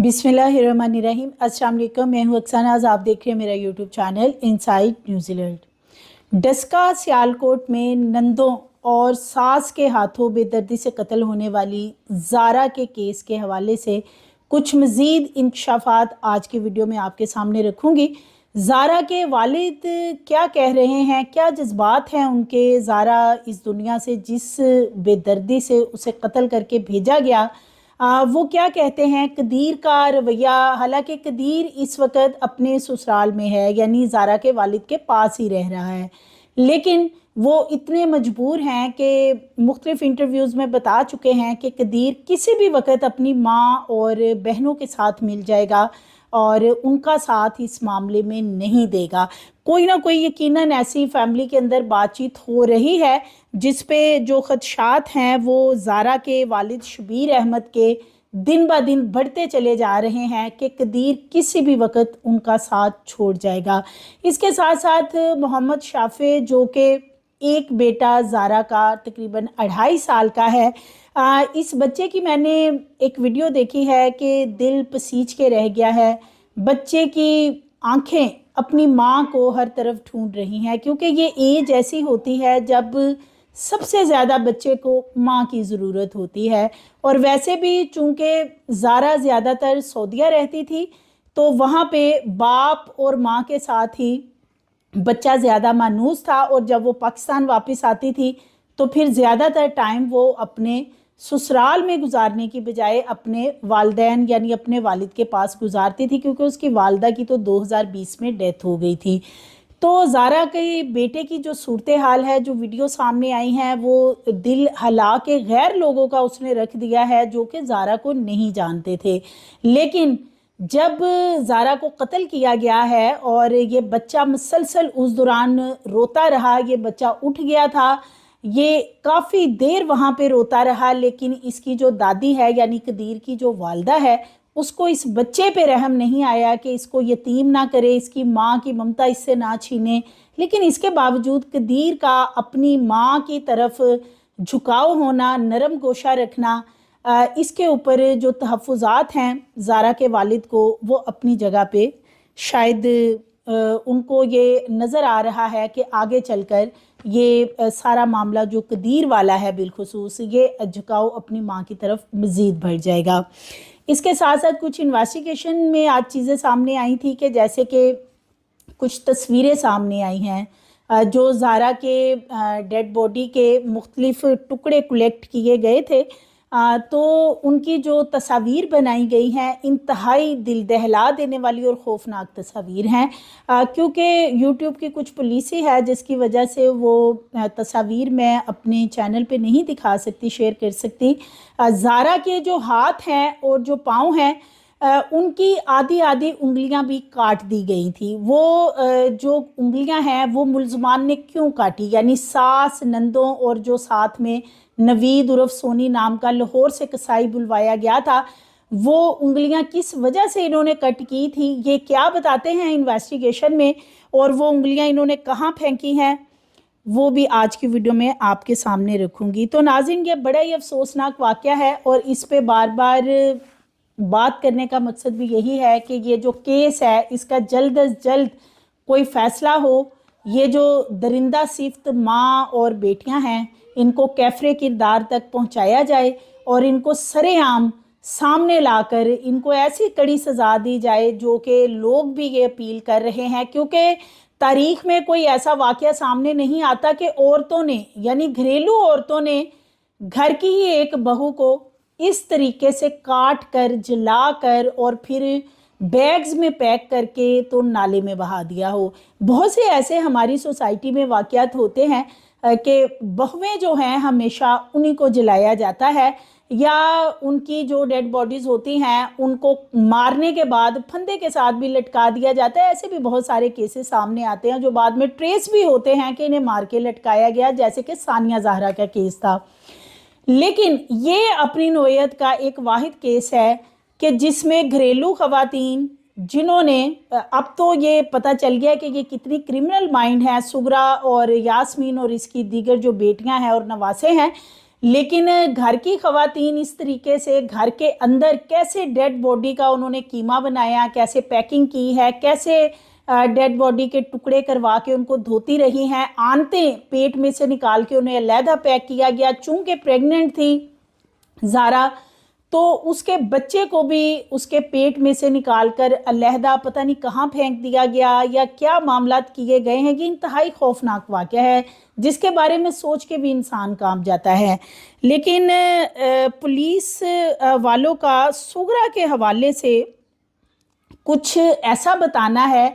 बिस्मिल्लाहिर्रहमानिर्रहीम। अस्सलाम वालेकुम, मैं हूँ अक्सानाज़। आप देख रहे हैं मेरा YouTube channel inside New Zealand. Daska Sialkot में नंदों और सास के हाथों बेदर्दी से कत्ल होने वाली ज़ारा के केस के हवाले से कुछ मज़ीद इंकशाफात आज की वीडियो में आपके सामने रखूँगी। ज़ारा के वालिद क्या कह रहे हैं, क्या जज्बात हैं उनके, ज़ारा इस दुनिया से जिस बेदर्दी से उसे कत्ल करके भेजा गया वो क्या कहते हैं। कदीर का रवैया, हालांकि कदीर इस वक्त अपने ससुराल में है, यानी ज़ारा के वालिद के पास ही रह रहा है, लेकिन वो इतने मजबूर हैं कि मुख्तलिफ इंटरव्यूज़ में बता चुके हैं कि कदीर किसी भी वक्त अपनी माँ और बहनों के साथ मिल जाएगा और उनका साथ इस मामले में नहीं देगा। कोई ना कोई यकीनन ऐसी फैमिली के अंदर बातचीत हो रही है जिस पे जो खदशात हैं वो ज़ारा के वालिद शबीर अहमद के दिन ब दिन बढ़ते चले जा रहे हैं कि कदीर किसी भी वक्त उनका साथ छोड़ जाएगा। इसके साथ साथ मोहम्मद शाफे, जो कि एक बेटा ज़ारा का तकरीबन 2.5 साल का है, इस बच्चे की मैंने एक वीडियो देखी है कि दिल पसीज के रह गया है। बच्चे की आंखें अपनी माँ को हर तरफ ढूंढ रही हैं, क्योंकि ये एज ऐसी होती है जब सबसे ज़्यादा बच्चे को माँ की ज़रूरत होती है। और वैसे भी चूँकि ज़ारा ज़्यादातर सऊदीया रहती थी तो वहाँ पे बाप और माँ के साथ ही बच्चा ज़्यादा मानूस था, और जब वो पाकिस्तान वापस आती थी तो फिर ज़्यादातर टाइम वो अपने ससुराल में गुजारने की बजाय अपने वालिदैन यानी अपने वालिद के पास गुजारती थी, क्योंकि उसकी वालदा की तो 2020 में डेथ हो गई थी। तो ज़ारा के बेटे की जो सूरत हाल है, जो वीडियो सामने आई हैं, वो दिल हला के गैर लोगों का उसने रख दिया है जो कि ज़ारा को नहीं जानते थे। लेकिन जब ज़ारा को कत्ल किया गया है और ये बच्चा मुसलसल उस दौरान रोता रहा, ये बच्चा उठ गया था, ये काफ़ी देर वहाँ पे रोता रहा, लेकिन इसकी जो दादी है यानी कदीर की जो वालदा है, उसको इस बच्चे पे रहम नहीं आया कि इसको यतीम ना करे, इसकी माँ की ममता इससे ना छीने। लेकिन इसके बावजूद कदीर का अपनी माँ की तरफ झुकाव होना, नरम गोशा रखना, इसके ऊपर जो तहफ़्फ़ुज़ात हैं ज़ारा के वालिद को, वो अपनी जगह पे शायद उनको ये नज़र आ रहा है कि आगे चलकर ये सारा मामला जो कदीर वाला है बिलखुसूस, ये झुकाव अपनी माँ की तरफ मज़ीद बढ़ जाएगा। इसके साथ साथ कुछ इन्वेस्टिगेशन में आज चीज़ें सामने आई थी कि जैसे कि कुछ तस्वीरें सामने आई हैं जो ज़ारा के डेड बॉडी के मुख्तलिफ टुकड़े कलेक्ट किए गए थे, तो उनकी जो तस्वीर बनाई गई हैं इंतहाई दिल दहला देने वाली और ख़ौफनाक तस्वीर हैं, क्योंकि यूट्यूब की कुछ पॉलिसी है जिसकी वजह से वो तस्वीर मैं अपने चैनल पे नहीं दिखा सकती, शेयर कर सकती। ज़ारा के जो हाथ हैं और जो पाँव हैं, उनकी आधी आधी उंगलियां भी काट दी गई थी। वो जो उंगलियां हैं वो मुलजमान ने क्यों काटी, यानी सास, नंदों और जो साथ में नवीद उर्फ सोनी नाम का लाहौर से कसाई बुलवाया गया था, वो उंगलियां किस वजह से इन्होंने कट की थी, ये क्या बताते हैं इन्वेस्टिगेशन में, और वो उंगलियां इन्होंने कहाँ फेंकी हैं, वो भी आज की वीडियो में आपके सामने रखूँगी। तो नाज़रीन, ये बड़ा ही अफसोसनाक वाक़या है और इस पे बार बार बात करने का मकसद भी यही है कि ये जो केस है इसका जल्द अज जल्द कोई फ़ैसला हो। ये जो दरिंदा सिफ्त माँ और बेटियां हैं, इनको कैफरे किरदार तक पहुंचाया जाए और इनको सरेआम सामने लाकर इनको ऐसी कड़ी सज़ा दी जाए जो कि लोग भी ये अपील कर रहे हैं, क्योंकि तारीख में कोई ऐसा वाक़या सामने नहीं आता कि औरतों ने, यानी घरेलू औरतों ने, घर की ही एक बहू को इस तरीके से काट कर, जला कर और फिर बैग्स में पैक करके तो नाले में बहा दिया हो। बहुत से ऐसे हमारी सोसाइटी में वाक़यात होते हैं कि बहुएं जो हैं हमेशा उन्हीं को जलाया जाता है, या उनकी जो डेड बॉडीज़ होती हैं उनको मारने के बाद फंदे के साथ भी लटका दिया जाता है। ऐसे भी बहुत सारे केसेस सामने आते हैं जो बाद में ट्रेस भी होते हैं कि इन्हें मार के लटकाया गया, जैसे कि सानिया ज़हरा का केस था। लेकिन ये अपनी नोयत का एक वाहिद केस है कि जिसमें घरेलू ख़वातीन, जिन्होंने, अब तो ये पता चल गया कि ये कितनी क्रिमिनल माइंड है, सुगरा और यास्मीन और इसकी दीगर जो बेटियां हैं और नवासे हैं, लेकिन घर की खवातीन इस तरीके से घर के अंदर कैसे डेड बॉडी का उन्होंने कीमा बनाया, कैसे पैकिंग की है, कैसे डेड बॉडी के टुकड़े करवा के उनको धोती रही हैं, आंते पेट में से निकाल के उन्हें अलहदा पैक किया गया। चूंकि प्रेग्नेंट थी ज़ारा, तो उसके बच्चे को भी उसके पेट में से निकालकर अलहदा पता नहीं कहाँ फेंक दिया गया या क्या मामलात किए गए हैं। कि इंतहाई खौफनाक वाक़या है जिसके बारे में सोच के भी इंसान कांप जाता है। लेकिन पुलिस वालों का सुगरा के हवाले से कुछ ऐसा बताना है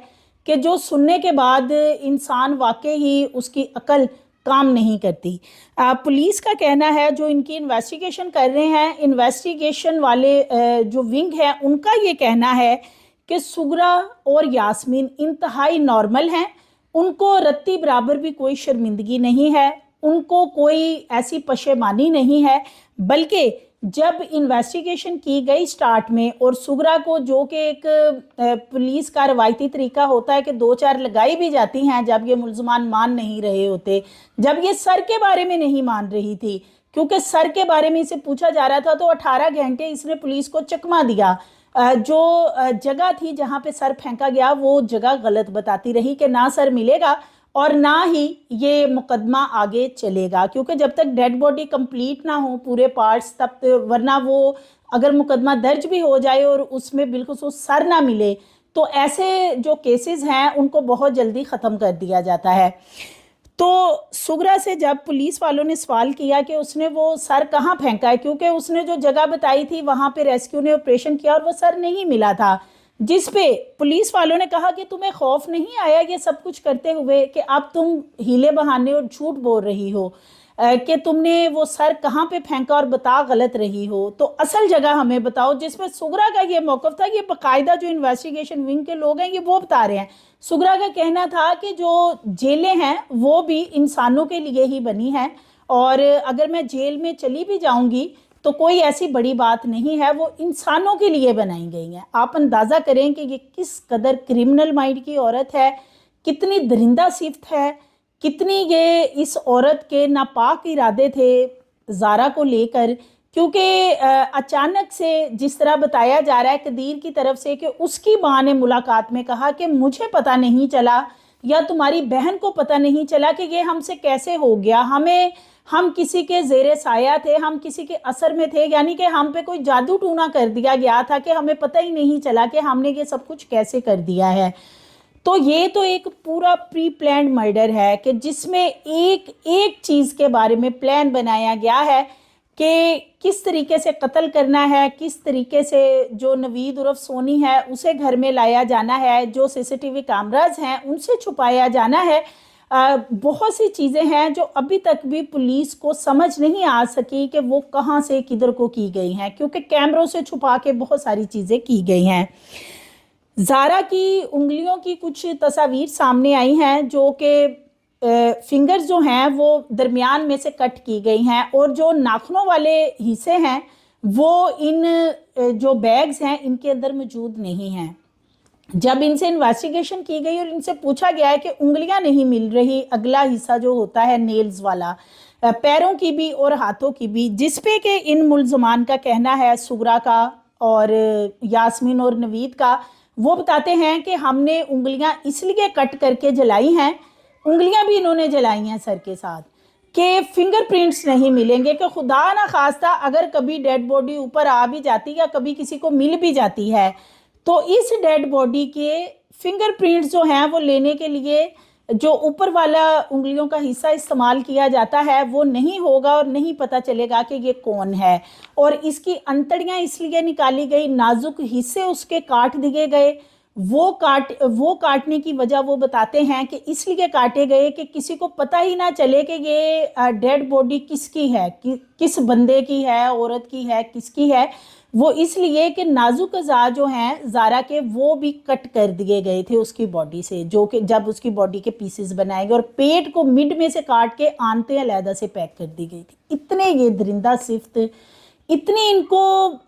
कि जो सुनने के बाद इंसान वाकई ही उसकी अकल काम नहीं करती। पुलिस का कहना है, जो इनकी इन्वेस्टिगेशन कर रहे हैं, इन्वेस्टिगेशन वाले जो विंग है, उनका ये कहना है कि सुगरा और यास्मीन इंतहाई नॉर्मल हैं। उनको रत्ती बराबर भी कोई शर्मिंदगी नहीं है, उनको कोई ऐसी पशेमानी नहीं है। बल्कि जब इन्वेस्टिगेशन की गई स्टार्ट में, और सुगरा को, जो कि एक पुलिस का रवायती तरीका होता है कि 2-4 लगाई भी जाती हैं जब ये मुल्ज़मान मान नहीं रहे होते, जब ये सर के बारे में नहीं मान रही थी, क्योंकि सर के बारे में इसे पूछा जा रहा था, तो 18 घंटे इसने पुलिस को चकमा दिया। जो जगह थी जहाँ पे सर फेंका गया वो जगह गलत बताती रही कि ना सर मिलेगा और ना ही ये मुकदमा आगे चलेगा, क्योंकि जब तक डेड बॉडी कंप्लीट ना हो पूरे पार्ट्स, तब वरना वो अगर मुकदमा दर्ज भी हो जाए और उसमें बिलखुसूस सर ना मिले, तो ऐसे जो केसेस हैं उनको बहुत जल्दी ख़त्म कर दिया जाता है। तो सुगरा से जब पुलिस वालों ने सवाल किया कि उसने वो सर कहाँ फेंका है, क्योंकि उसने जो जगह बताई थी वहाँ पे रेस्क्यू ने ऑपरेशन किया और वो सर नहीं मिला था, जिस पे पुलिस वालों ने कहा कि तुम्हें खौफ नहीं आया ये सब कुछ करते हुए कि अब तुम हीले बहाने और झूठ बोल रही हो कि तुमने वो सर कहाँ पे फेंका और बता गलत रही हो, तो असल जगह हमें बताओ। जिसमें सुगरा का ये मौक़िफ़ था, ये बाकायदा जो इन्वेस्टिगेशन विंग के लोग हैं ये वो बता रहे हैं। सुगरा का कहना था कि जो जेलें हैं वो भी इंसानों के लिए ही बनी हैं, और अगर मैं जेल में चली भी जाऊंगी तो कोई ऐसी बड़ी बात नहीं है, वो इंसानों के लिए बनाई गई हैं। आप अंदाज़ा करें कि ये किस कदर क्रिमिनल माइंड की औरत है, कितनी दरिंदा सिफ्त है, कितनी ये इस औरत के नापाक इरादे थे ज़ारा को लेकर। क्योंकि अचानक से जिस तरह बताया जा रहा है कदीर की तरफ से कि उसकी माँ ने मुलाकात में कहा कि मुझे पता नहीं चला या तुम्हारी बहन को पता नहीं चला कि ये हमसे कैसे हो गया, हम किसी के ज़ेरे साया थे, हम किसी के असर में थे, यानी कि हम पे कोई जादू टूना कर दिया गया था कि हमें पता ही नहीं चला कि हमने ये सब कुछ कैसे कर दिया है। तो ये तो एक पूरा प्री प्लान्ड मर्डर है कि जिसमें एक एक चीज़ के बारे में प्लान बनाया गया है कि किस तरीके से कत्ल करना है, किस तरीके से जो नवीद उर्फ सोनी है उसे घर में लाया जाना है, जो सीसीटीवी कैमराज हैं उनसे छुपाया जाना है। बहुत सी चीज़ें हैं जो अभी तक भी पुलिस को समझ नहीं आ सकी कि वो कहाँ से किधर को की गई हैं, क्योंकि कैमरों से छुपा के बहुत सारी चीज़ें की गई हैं। ज़ारा की उंगलियों की कुछ तस्वीर सामने आई हैं जो कि फिंगर्स जो हैं वो दरमियान में से कट की गई हैं, और जो नाखूनों वाले हिस्से हैं वो इन जो बैग्स हैं इनके अंदर मौजूद नहीं हैं। जब इनसे इन्वेस्टिगेशन की गई और इनसे पूछा गया है कि उंगलियां नहीं मिल रही, अगला हिस्सा जो होता है नेल्स वाला, पैरों की भी और हाथों की भी, जिस पे कि इन मुल्ज़मान का कहना है, सुगरा का और यास्मीन और नवीद का, वो बताते हैं कि हमने उंगलियां इसलिए कट करके जलाई हैं, उंगलियां भी इन्होंने जलाई हैं सर के साथ, कि फिंगरप्रिंट्स नहीं मिलेंगे, कि खुदा ना खास्ता अगर कभी डेड बॉडी ऊपर आ भी जाती या कभी किसी को मिल भी जाती है तो इस डेड बॉडी के फिंगरप्रिंट्स जो हैं वो लेने के लिए जो ऊपर वाला उंगलियों का हिस्सा इस्तेमाल किया जाता है वो नहीं होगा और नहीं पता चलेगा कि ये कौन है। और इसकी अंतड़ियां इसलिए निकाली गई, नाजुक हिस्से उसके काट दिए गए। वो काटने की वजह वो बताते हैं कि इसलिए काटे गए कि किसी को पता ही ना चले कि ये डेड बॉडी किसकी है, किस बंदे की है, औरत की है, किसकी है। वो इसलिए कि नाजुक अज़ा जो हैं ज़ारा के वो भी कट कर दिए गए थे उसकी बॉडी से, जो कि जब उसकी बॉडी के पीसेस बनाए गए, और पेट को मिड में से काट के आंतें अलहदा से पैक कर दी गई थी। इतने ये दरिंदा सिफ्त, इतनी इनको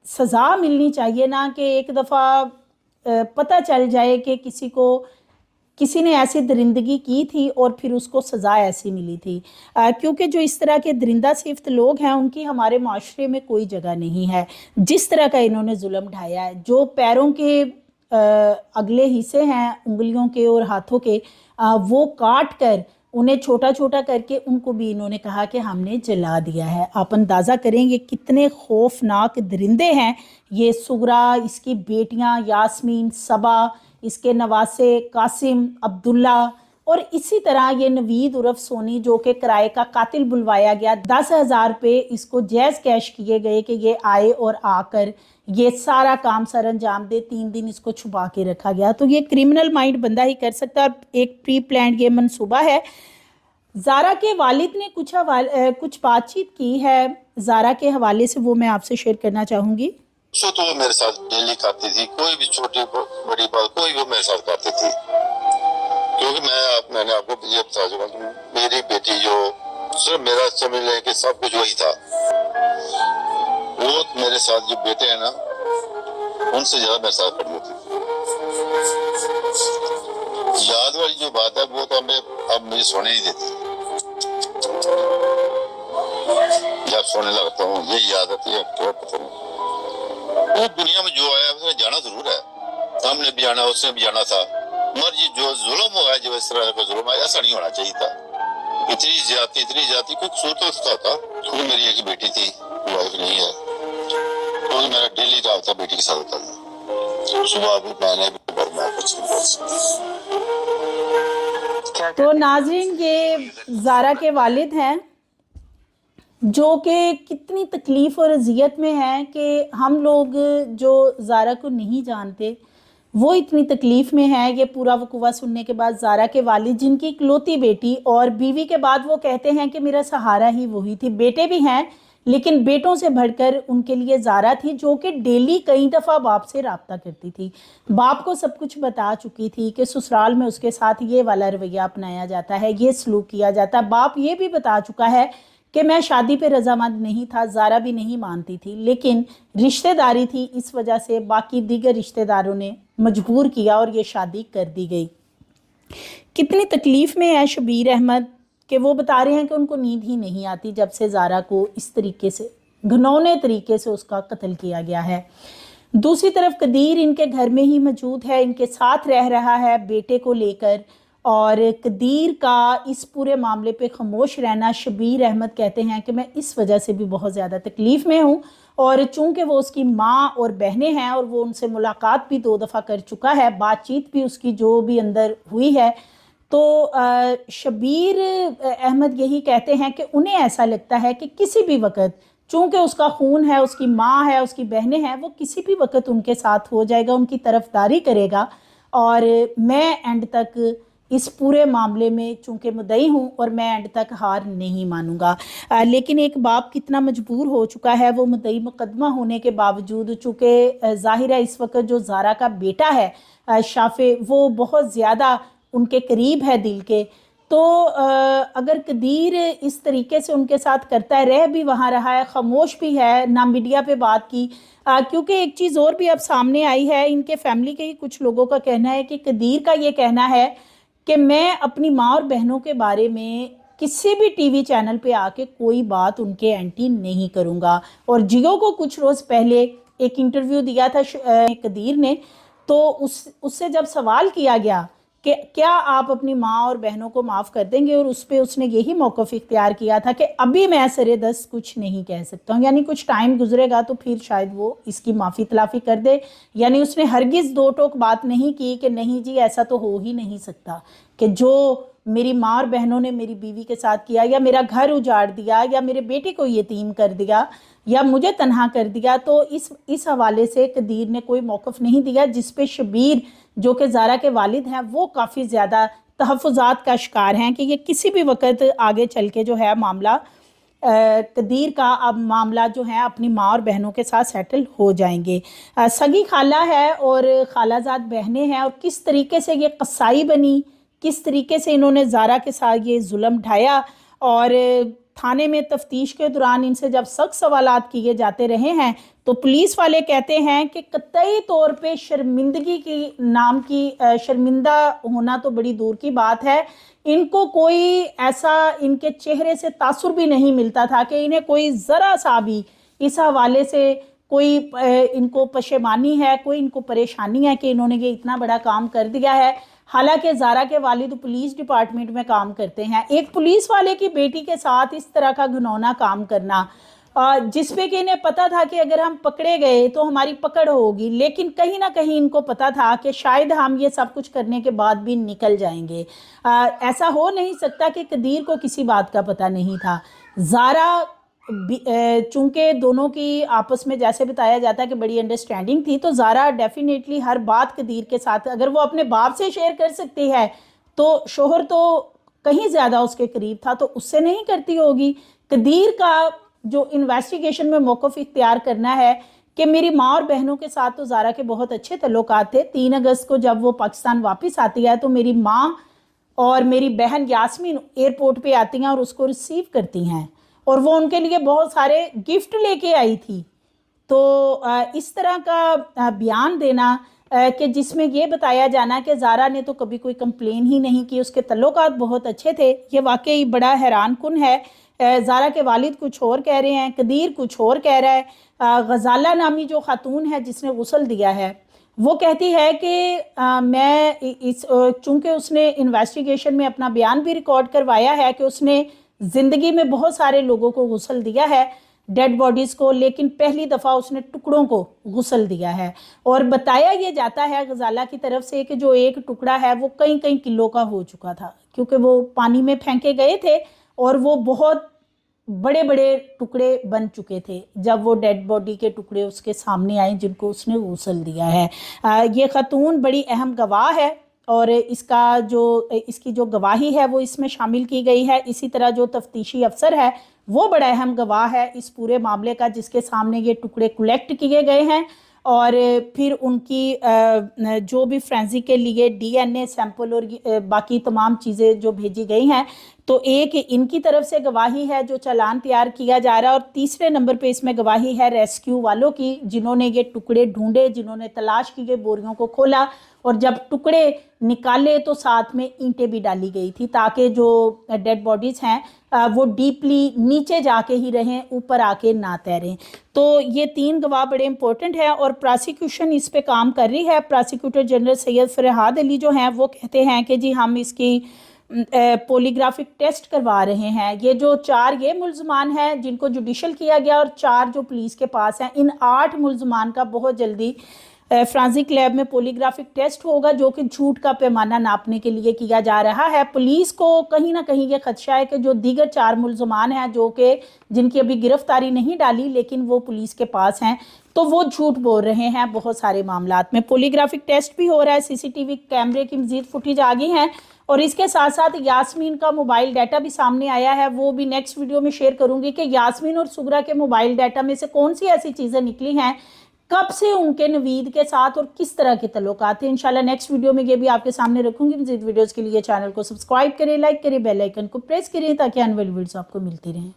सज़ा मिलनी चाहिए ना कि एक दफ़ा पता चल जाए कि किसी को کسی نے ایسی درندگی کی تھی اور پھر اس کو سزا ایسی ملی تھی، کیونکہ جو اس طرح کے درندہ صفت لوگ ہیں ان کی ہمارے معاشرے میں کوئی جگہ نہیں ہے۔ جس طرح کا انہوں نے ظلم ڈھایا ہے، جو پیروں کے اگلے حصے ہیں انگلیوں کے اور ہاتھوں کے، وہ کاٹ کر انہیں چھوٹا چھوٹا کر کے ان کو بھی انہوں نے کہا کہ ہم نے جلا دیا ہے۔ آپ اندازہ کریں یہ کتنے خوفناک درندے ہیں۔ یہ سغرا، اس کی بیٹیاں یاسمین، صبا، اس کے نواسے قاسم، عبداللہ، اور اسی طرح یہ نوید عرف سونی جو کہ کرائے کا قاتل بلوایا گیا، 10,000 روپے اس کو جائز کیش کیے گئے کہ یہ آئے اور آ کر یہ سارا کام سر انجام دے۔ 3 دن اس کو چھپا کے رکھا گیا۔ تو یہ کرمنل مائنڈ بندہ ہی کر سکتا ہے، ایک پری پلانڈ یہ منصوبہ ہے۔ زارا کے والد نے کچھ بات چیت کی ہے زارا کے حوالے سے، وہ میں آپ سے شیئر کرنا چاہوں گی۔ تو وہ میرے ساتھ ڈیلی کرتی تھی، کوئی بھی چھوٹی بڑی بات کوئی بھی میرے ساتھ کرتی تھی، کیونکہ میں نے آپ کو یہ بتا چکا کہ میری بیٹی جو صرف میرا سمجھ لیں کہ سب کچھ وہی تھا، وہ میرے ساتھ جو بیٹے ہیں نا ان سے زیادہ میرے ساتھ پڑھی ہوتی تھی۔ یاد والی جو بات ہے وہ تو اب مجھے سونے نہیں دیتی، جب سونے لگتا ہوں یہ یاد آتی ہے کیا پتہ نہیں۔ وہ دنیا میں جو آیا اس نے جانا ضرور ہے، ہم نے بھی جانا، اس نے بھی جانا تھا، مگر یہ جو ظلم ہوا ہے، جو اس طرح کا ظلم ہے، ایسا نہیں ہونا چاہیے تھا۔ اتنی زیادتی کوئی قصور تو تھا، کیونکہ میری ایک بیٹی تھی، وائف نہیں ہے، تو میرا ڈیلی رابطہ بیٹی کے ساتھ ہوتا تھا، صبح بھی میں نے بھی میں کچھ نہیں۔ تو ناظرین یہ زارا کے والد ہیں جو کہ کتنی تکلیف اور اذیت میں ہیں کہ ہم لوگ جو زارا کو نہیں جانتے وہ اتنی تکلیف میں ہیں۔ یہ پورا وقوع سننے کے بعد زارا کے والد، جن کی اکلوتی بیٹی اور بیوی کے بعد وہ کہتے ہیں کہ میرا سہارا ہی وہی تھی، بیٹے بھی ہیں لیکن بیٹوں سے بڑھ کر ان کے لیے زارا تھی، جو کہ ڈیلی کئی دفعہ باپ سے رابطہ کرتی تھی، باپ کو سب کچھ بتا چکی تھی کہ سسرال میں اس کے ساتھ یہ والا رویہ اپنایا جاتا ہے، یہ سلوک کیا جاتا ہے۔ باپ یہ بھی بتا چکا ہے کہ میں شادی پہ رضامند نہیں تھا، زارا بھی نہیں مانتی تھی، لیکن رشتہ داری تھی، اس وجہ سے باقی دیگر رشتہ داروں نے مجبور کیا اور یہ شادی کر دی گئی۔ کتنی تکلیف میں ہے شبیر احمد کہ وہ بتا رہے ہیں کہ ان کو نیند ہی نہیں آتی جب سے زارا کو اس طریقے سے گھنونے طریقے سے اس کا قتل کیا گیا ہے۔ دوسری طرف قدیر ان کے گھر میں ہی موجود ہے، ان کے ساتھ رہ رہا ہے بیٹے کو لے کر، اور قدیر کا اس پورے معاملے پہ خاموش رہنا، شبیر احمد کہتے ہیں کہ میں اس وجہ سے بھی بہت زیادہ تکلیف میں ہوں، اور چونکہ وہ اس کی ماں اور بہنیں ہیں اور وہ ان سے ملاقات بھی 2 دفعہ کر چکا ہے، بات چیت بھی اس کی جو بھی اندر ہوئی ہے، تو شبیر احمد یہی کہتے ہیں کہ انہیں ایسا لگتا ہے کہ کسی بھی وقت، چونکہ اس کا خون ہے، اس کی ماں ہے، اس کی بہنیں ہیں، وہ کسی بھی وقت ان کے ساتھ ہو جائے گا، ان کی طرفداری کرے گا، اور میں اینڈ تک اس پورے معاملے میں چونکہ مدعی ہوں اور میں اینڈ تک ہار نہیں مانوں گا۔ لیکن ایک باپ کتنا مجبور ہو چکا ہے، وہ مدعی مقدمہ ہونے کے باوجود، چونکہ ظاہر ہے اس وقت جو زارا کا بیٹا ہے شافع، وہ بہت زیادہ ان کے قریب ہے دل کے، تو اگر قدیر اس طریقے سے ان کے ساتھ کرتا ہے، رہ بھی وہاں رہا ہے، خاموش بھی ہے، نہ میڈیا پہ بات کی، کیونکہ ایک چیز اور بھی اب سامنے آئی ہے، ان کے فیملی کے ہی کچھ لوگوں کا کہنا ہے کہ قدیر کا یہ کہنا ہے کہ میں اپنی ماں اور بہنوں کے بارے میں کسی بھی ٹی وی چینل پہ آ کے کوئی بات ان کے اینٹی نہیں کروں گا۔ اور جیو کو کچھ روز پہلے ایک انٹرویو دیا تھا قدیر نے، تو اس سے جب سوال کیا گیا کہ کیا آپ اپنی ماں اور بہنوں کو معاف کر دیں گے، اور اس پہ اس نے یہی موقف اختیار کیا تھا کہ ابھی میں سرے دست کچھ نہیں کہہ سکتا ہوں، یعنی کچھ ٹائم گزرے گا تو پھر شاید وہ اس کی معافی تلافی کر دے، یعنی اس نے ہرگز 2 ٹوک بات نہیں کی کہ نہیں جی ایسا تو ہو ہی نہیں سکتا کہ جو میری ماں اور بہنوں نے میری بیوی کے ساتھ کیا، یا میرا گھر اجاڑ دیا، یا میرے بیٹے کو یتیم کر دیا، یا مجھے تنہا کر دیا، تو اس حوالے سے قدیر نے کوئی موقف نہیں دیا، جس پہ شبیر جو کہ زارا کے والد ہیں وہ کافی زیادہ تحفظات کا شکار ہیں کہ یہ کسی بھی وقت آگے چل کے جو ہے معاملہ قدیر کا اب معاملہ جو ہے اپنی ماں اور بہنوں کے ساتھ سیٹل ہو جائیں گے۔ سگی خالہ ہے اور خالہ زاد بہنیں ہیں، اور کس طریقے سے یہ قصائی بنی، کس طریقے سے انہوں نے زارا کے ساتھ یہ ظلم ڈھایا، اور थाने में तफ्तीश के दौरान इनसे जब सख्त सवालात किए जाते रहे हैं तो पुलिस वाले कहते हैं कि कतई तौर पे शर्मिंदगी की नाम की शर्मिंदा होना तो बड़ी दूर की बात है, इनको कोई ऐसा इनके चेहरे से तासुर भी नहीं मिलता था कि इन्हें कोई ज़रा सा भी इस हवाले से कोई इनको पशेमानी है, कोई इनको परेशानी है कि इन्होंने ये इतना बड़ा काम कर दिया है। हालांकि ज़ारा के वालिद पुलिस डिपार्टमेंट में काम करते हैं। एक पुलिस वाले की बेटी के साथ इस तरह का घिनौना काम करना, जिस पे कि इन्हें पता था कि अगर हम पकड़े गए तो हमारी पकड़ होगी, लेकिन कहीं ना कहीं इनको पता था कि शायद हम ये सब कुछ करने के बाद भी निकल जाएंगे। ऐसा हो नहीं सकता कि कदीर को किसी बात का पता नहीं था। ज़ारा चूंकि दोनों की आपस में जैसे बताया जाता है कि बड़ी अंडरस्टैंडिंग थी, तो ज़ारा डेफिनेटली हर बात कदीर के साथ, अगर वो अपने बाप से शेयर कर सकती है तो शोहर तो कहीं ज़्यादा उसके करीब था तो उससे नहीं करती होगी। कदीर का जो इन्वेस्टिगेशन में मौक़िफ़ इख्तियार करना है कि मेरी माँ और बहनों के साथ तो ज़ारा के बहुत अच्छे तल्लुकात थे। 3 अगस्त को जब वो पाकिस्तान वापस आती है तो मेरी माँ और मेरी बहन यास्मीन एयरपोर्ट पे आती हैं और उसको रिसीव करती हैं और वो उनके लिए बहुत सारे गिफ्ट लेके आई थी। तो इस तरह का बयान देना कि जिसमें ये बताया जाना कि ज़ारा ने तो कभी कोई कंप्लेन ही नहीं की, उसके तल्लुकात बहुत अच्छे थे, ये वाकई बड़ा हैरान कुन है। ज़ारा के वालिद कुछ और कह रहे हैं, कदीर कुछ और कह रहा है। गज़ाला नामी जो खातून है जिसने गुस्ल दिया है वो कहती है कि मैं इस चूँकि उसने इन्वेस्टिगेशन में अपना बयान भी रिकॉर्ड करवाया है कि उसने ज़िंदगी में बहुत सारे लोगों को गुस्ल दिया है, डेड बॉडीज़ को, लेकिन पहली दफ़ा उसने टुकड़ों को गुस्ल दिया है। और बताया ये जाता है गज़ाला की तरफ से कि जो एक टुकड़ा है वो कई कई किलो का हो चुका था, क्योंकि वो पानी में फेंके गए थे और वो बहुत बड़े बड़े टुकड़े बन चुके थे जब वो डेड बॉडी के टुकड़े उसके सामने आए जिनको उसने गुस्ल दिया है। ये खातून बड़ी अहम गवाह है और इसकी जो गवाही है वो इसमें शामिल की गई है। इसी तरह जो तफ्तीशी अफसर है वो बड़ा अहम गवाह है इस पूरे मामले का, जिसके सामने ये टुकड़े कलेक्ट किए गए हैं और फिर उनकी जो भी फ्रेंसिक के लिए DNA सैंपल और बाकी तमाम चीज़ें जो भेजी गई हैं। तो एक इनकी तरफ से गवाही है जो चालान तैयार किया जा रहा है और तीसरे नंबर पे इसमें गवाही है रेस्क्यू वालों की, जिन्होंने ये टुकड़े ढूंढे, जिन्होंने तलाश की, बोरियों को खोला और जब टुकड़े निकाले तो साथ में ईंटें भी डाली गई थी ताकि जो डेड बॉडीज़ हैं वो डीपली नीचे जाके ही रहें, ऊपर आके ना तैरें। तो ये 3 गवाह बड़े इंपॉर्टेंट हैं और प्रोसिक्यूशन इस पे काम कर रही है। प्रोसिक्यूटर जनरल सैयद फरहाद अली जो हैं वो कहते हैं कि जी हम इसकी पॉलीग्राफिक टेस्ट करवा रहे हैं। ये जो 4 ये मुल्ज़मान हैं जिनको जुडिशल किया गया और 4 जो पुलिस के पास हैं, इन 8 मुल्ज़मान का बहुत जल्दी फ्रांसिक लैब में पॉलीग्राफिक टेस्ट होगा जो कि झूठ का पैमाना नापने के लिए किया जा रहा है। पुलिस को कहीं ना कहीं ये खदशा है कि जो दीगर 4 मुल्ज़मान हैं जो कि जिनकी अभी गिरफ्तारी नहीं डाली लेकिन वो पुलिस के पास हैं, तो वो झूठ बोल रहे हैं बहुत सारे मामलात में। पॉलीग्राफिक टेस्ट भी हो रहा है, CCTV कैमरे की मज़ीद फुटेज आ गई हैं और इसके साथ साथ यास्मीन का मोबाइल डाटा भी सामने आया है। वो भी नेक्स्ट वीडियो में शेयर करूंगी कि यास्मीन और सुगरा के मोबाइल डाटा में से कौन सी ऐसी चीज़ें निकली हैं, कब से उनके नवीद के साथ और किस तरह के तल्लुकात थे। इंशाल्लाह नेक्स्ट वीडियो में ये भी आपके सामने रखूंगी। मज़ीद वीडियोज़ के लिए चैनल को सब्सक्राइब करें, लाइक करें, बेल आइकन को प्रेस करें ताकि आने वाली वीडियोज़ आपको मिलती रहें।